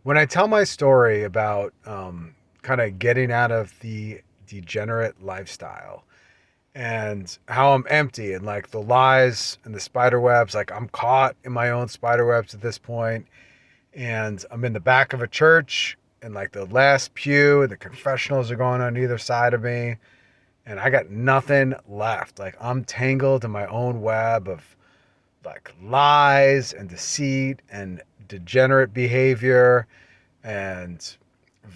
When I tell my story about kind of getting out of the degenerate lifestyle and how I'm empty and like the lies and the spider webs, like I'm caught in my own spider webs at this point, and I'm in the back of a church and like the last pew, and the confessionals are going on either side of me, and I got nothing left. Like I'm tangled in my own web of like lies and deceit and degenerate behavior and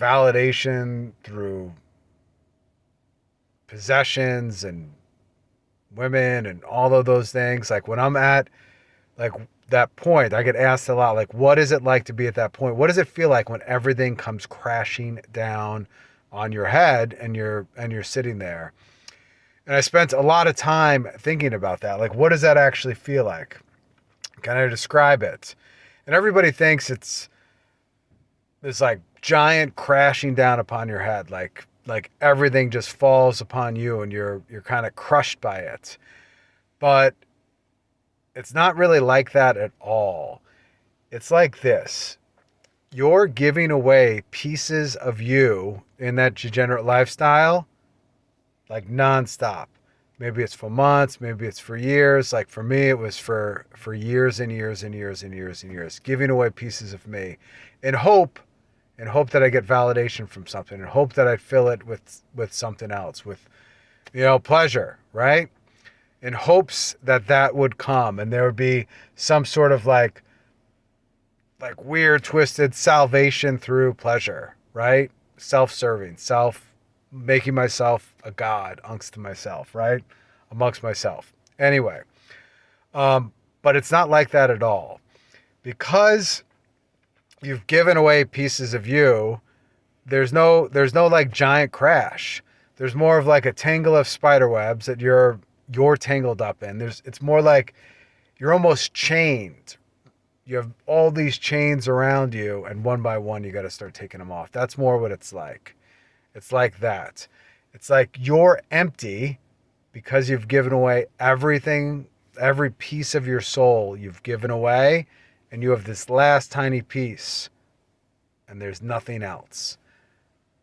validation through possessions and women and all of those things. Like when I'm at like that point, I get asked a lot, like, what is it like to be at that point? What does it feel like when everything comes crashing down on your head and you're sitting there? And I spent a lot of time thinking about that. Like, what does that actually feel like? Can I describe it? And everybody thinks it's this like giant crashing down upon your head, like everything just falls upon you and you're kind of crushed by it. But it's not really like that at all. It's like this. You're giving away pieces of you in that degenerate lifestyle like nonstop. Maybe it's for months, maybe it's for years. Like for me, it was for years and years and years and years and years, giving away pieces of me in hope that I get validation from something, and hope that I fill it with something else, with pleasure, right? In hopes that that would come and there would be some sort of like weird twisted salvation through pleasure, right? Self-serving, self making myself a god amongst myself, right? Amongst myself. Anyway, but it's not like that at all, because you've given away pieces of you. There's no like giant crash. There's more of like a tangle of spider webs that you're tangled up in. It's more like you're almost chained. You have all these chains around you, and one by one you got to start taking them off. That's more what it's like. It's like that. It's like you're empty because you've given away everything, every piece of your soul you've given away, and you have this last tiny piece, and there's nothing else.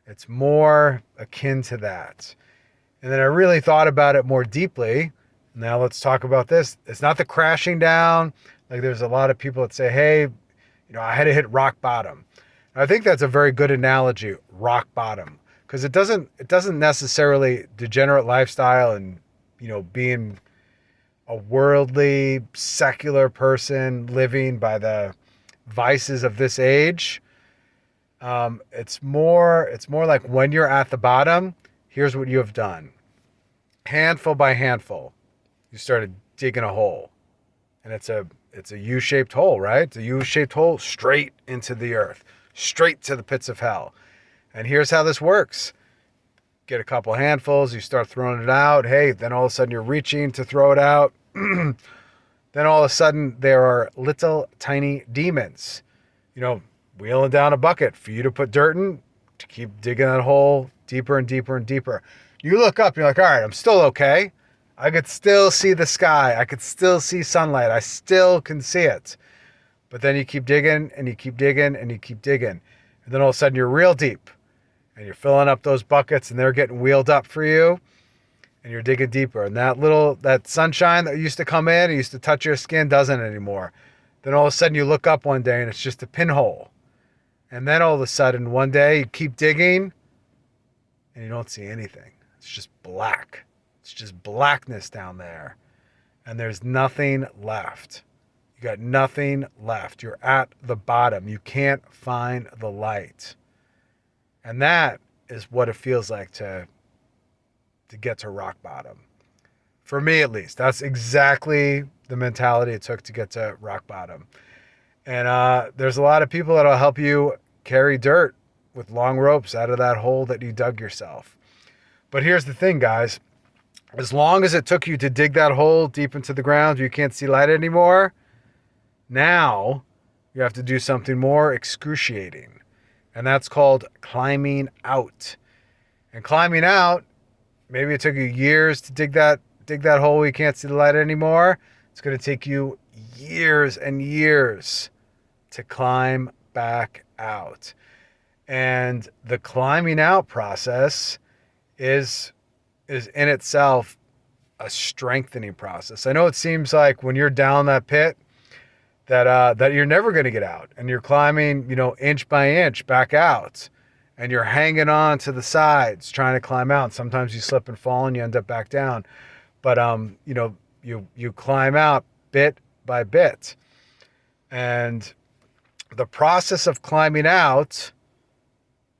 It's more akin to that. And then I really thought about it more deeply. Now let's talk about this. It's not the crashing down. Like there's a lot of people that say, hey, I had to hit rock bottom. And I think that's a very good analogy, rock bottom, because it doesn't necessarily degenerate lifestyle and, being a worldly, secular person living by the vices of this age. It's more like when you're at the bottom, here's what you have done. Handful by handful, you started digging a hole. And it's a U-shaped hole, right? It's a U-shaped hole straight into the earth, straight to the pits of hell. And here's how this works. Get a couple handfuls, you start throwing it out. Hey, then all of a sudden you're reaching to throw it out. Then all of a sudden there are little tiny demons, wheeling down a bucket for you to put dirt in, to keep digging that hole deeper and deeper and deeper. You look up, you're like, all right, I'm still okay. I could still see the sky. I could still see sunlight. I still can see it. But then you keep digging and you keep digging and you keep digging. And then all of a sudden you're real deep. And you're filling up those buckets and they're getting wheeled up for you. And you're digging deeper. And that sunshine that used to come in and used to touch your skin doesn't anymore. Then all of a sudden you look up one day and it's just a pinhole. And then all of a sudden one day you keep digging and you don't see anything. It's just black. It's just blackness down there. And there's nothing left. You got nothing left. You're at the bottom. You can't find the light. And that is what it feels like to get to rock bottom. For me, at least. That's exactly the mentality it took to get to rock bottom. And there's a lot of people that'll help you carry dirt with long ropes out of that hole that you dug yourself. But here's the thing, guys. As long as it took you to dig that hole deep into the ground, you can't see light anymore. Now you have to do something more excruciating. And that's called climbing out. And climbing out, maybe it took you years to dig that hole where you can't see the light anymore. It's going to take you years and years to climb back out. And the climbing out process is in itself a strengthening process. I know it seems like when you're down that pit that you're never going to get out, and you're climbing, inch by inch back out, and you're hanging on to the sides trying to climb out. Sometimes you slip and fall and you end up back down. But you climb out bit by bit. And the process of climbing out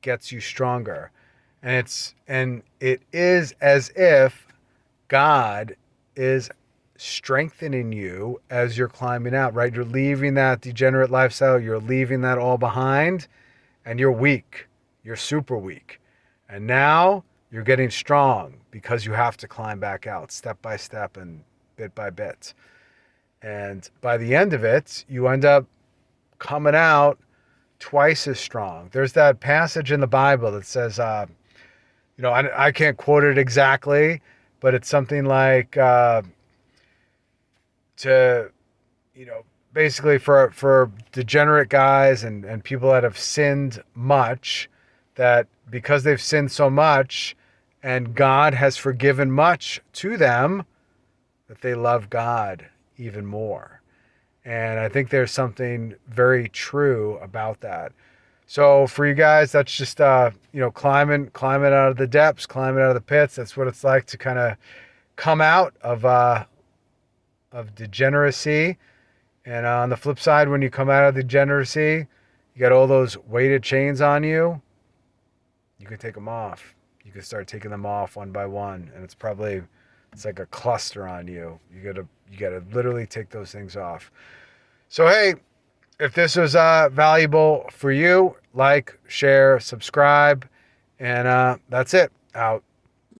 gets you stronger. And it is as if God is strengthening you as you're climbing out, right? You're leaving that degenerate lifestyle, you're leaving that all behind, and you're weak. You're super weak. And now you're getting strong because you have to climb back out step by step and bit by bit. And by the end of it, you end up coming out twice as strong. There's that passage in the Bible that says, I can't quote it exactly, but it's something like basically for degenerate guys and people that have sinned much, that because they've sinned so much and God has forgiven much to them, that they love God even more. And I think there's something very true about that. So for you guys, that's just climbing out of the depths, climbing out of the pits. That's what it's like to kind of come out of degeneracy. And on the flip side, when you come out of degeneracy, you got all those weighted chains on you. You can take them off. You can start taking them off one by one, and it's like a cluster on you. You gotta literally take those things off. So hey, if this was valuable for you, like, share, subscribe, and that's it. Out.